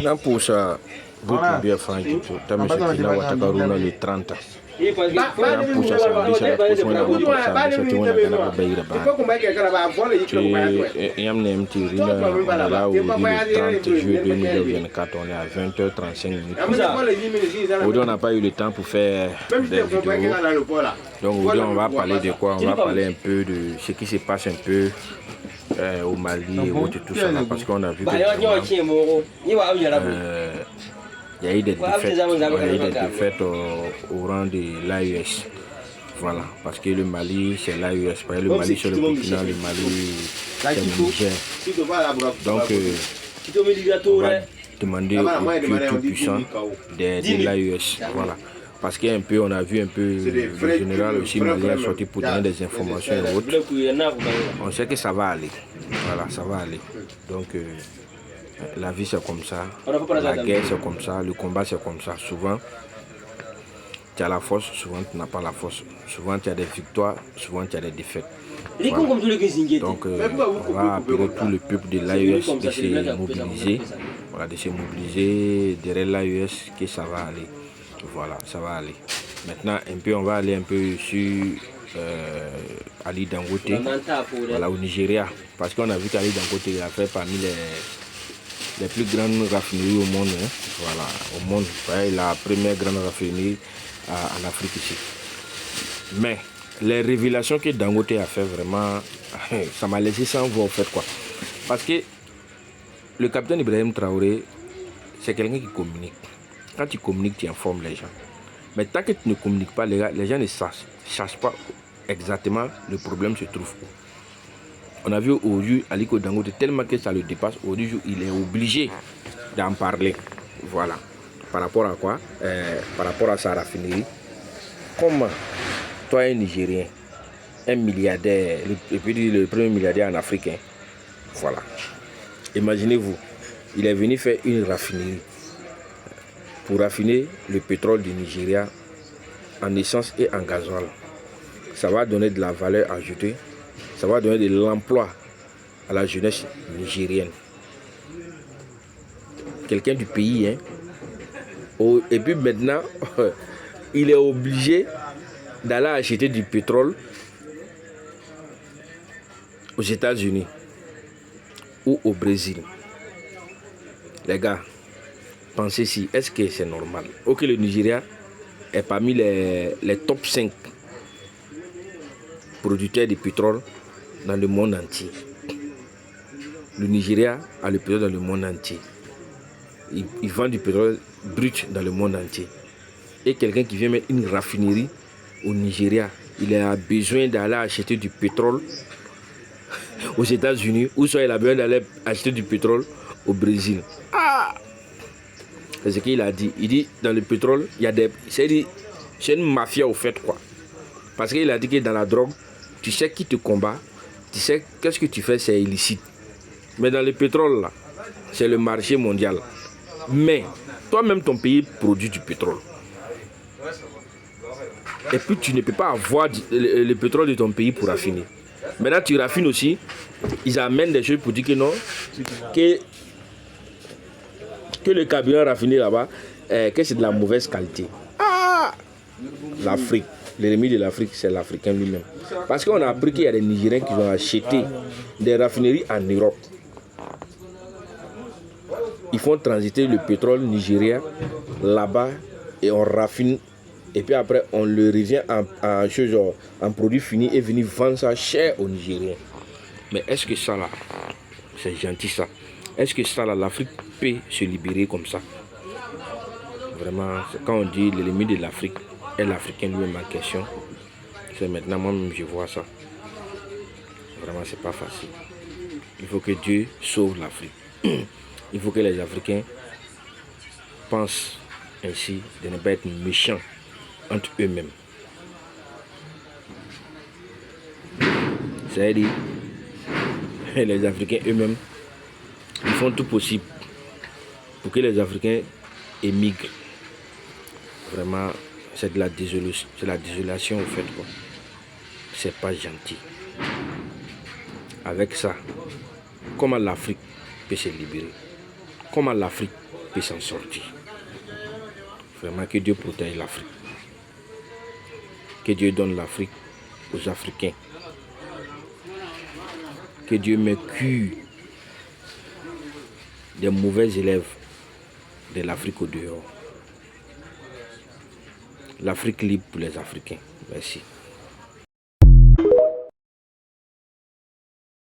Non, pour ça, vous pouvez faire un petit peu. Tu as mis le 30. On est à 20h35 minutes. Aujourd'hui, on n'a pas eu le temps pour faire des vidéos. Donc aujourd'hui, on va parler de quoi? On va parler un peu de ce qui se passe un peu au Mali et autres, tout ça, parce qu'on a vu que il y a eu des défaites au rang de l'AES. Voilà, parce que le Mali c'est l'AES, le Mali c'est le Burkina, le Mali c'est le Niger. Donc on va demander au Dieu Tout-Puissant d'aider l'AES. Voilà. Parce qu'un peu, on a vu un peu le général aussi malien sortir pour donner des informations et autres. On sait que ça va aller. Voilà, ça va aller. Donc la vie c'est comme ça, la guerre c'est comme ça, le combat c'est comme ça. Souvent tu as la force, souvent tu n'as pas la force. Souvent tu as des victoires, souvent tu as des défaites. Voilà. Donc on va appeler tout le peuple de l'AES de se mobiliser. Voilà, de se mobiliser derrière l'AES que ça va aller. Voilà, ça va aller. Maintenant un peu, on va aller un peu sur Ali Dangote, voilà, au Nigeria. Parce qu'on a vu qu'Ali Dangote il a fait parmi les plus grandes raffineries au monde. Hein. Voilà, au monde. Ouais, la première grande raffinerie en Afrique ici. Mais les révélations que Dangote a fait, vraiment, ça m'a laissé sans voix au fait quoi. Parce que le capitaine Ibrahim Traoré, c'est quelqu'un qui communique. Quand tu communiques, tu informes les gens. Mais tant que tu ne communiques pas, les gens ne cherchent pas exactement le problème se trouve où. On a vu aujourd'hui Aliko Dangote, tellement que ça le dépasse, aujourd'hui il est obligé d'en parler. Voilà. Par rapport à quoi? Par rapport à sa raffinerie. Comment toi, un Nigérien, un milliardaire, le premier milliardaire en Afrique, hein, voilà. Imaginez-vous, il est venu faire une raffinerie pour raffiner le pétrole du Nigeria en essence et en gasoil. Ça va donner de la valeur ajoutée, ça va donner de l'emploi à la jeunesse nigérienne. Quelqu'un du pays, hein. Et puis maintenant, il est obligé d'aller acheter du pétrole aux États-Unis ou au Brésil. Les gars, pensez si, est-ce que c'est normal? Ok, le Nigeria est parmi les top 5 producteurs de pétrole dans le monde entier. Le Nigeria a le pétrole dans le monde entier. Il vend du pétrole brut dans le monde entier. Et quelqu'un qui vient mettre une raffinerie au Nigeria, il a besoin d'aller acheter du pétrole aux États-Unis, ou soit il a besoin d'aller acheter du pétrole au Brésil. Ah! C'est ce qu'il a dit. Il dit dans le pétrole, il y a des. C'est une mafia au fait quoi. Parce qu'il a dit que dans la drogue, tu sais qui te combat, tu sais qu'est-ce que tu fais, c'est illicite. Mais dans le pétrole là, c'est le marché mondial. Mais toi-même ton pays produit du pétrole. Et puis tu ne peux pas avoir le pétrole de ton pays pour raffiner. Maintenant tu raffines aussi, ils amènent des choses pour dire que non, que le carburant raffiné là-bas, que c'est de la mauvaise qualité. Ah! L'Afrique, l'ennemi de l'Afrique, c'est l'Africain lui-même. Parce qu'on a appris qu'il y a des Nigériens qui ont acheté des raffineries en Europe. Ils font transiter le pétrole nigérien là-bas et on raffine. Et puis après, on le revient en produit fini et venir vendre ça cher aux Nigériens. Mais est-ce que ça là, c'est gentil ça? Est-ce que ça là, l'Afrique peut se libérer comme ça? Vraiment, quand on dit l'ennemi de l'Afrique est l'Africain lui-même en question, c'est maintenant moi-même je vois ça. Vraiment, c'est pas facile. Il faut que Dieu sauve l'Afrique. Il faut que les Africains pensent ainsi de ne pas être méchants entre eux-mêmes. C'est-à-dire, les Africains eux-mêmes, ils font tout possible pour que les Africains émigrent. Vraiment, c'est de la désolation, c'est la désolation au fait quoi. C'est pas gentil. Avec ça, comment l'Afrique peut se libérer? comment l'Afrique peut s'en sortir. Vraiment que Dieu protège l'Afrique. Que Dieu donne l'Afrique aux Africains. Que Dieu me cure des mauvais élèves de l'Afrique au dehors. L'Afrique libre pour les Africains. Merci.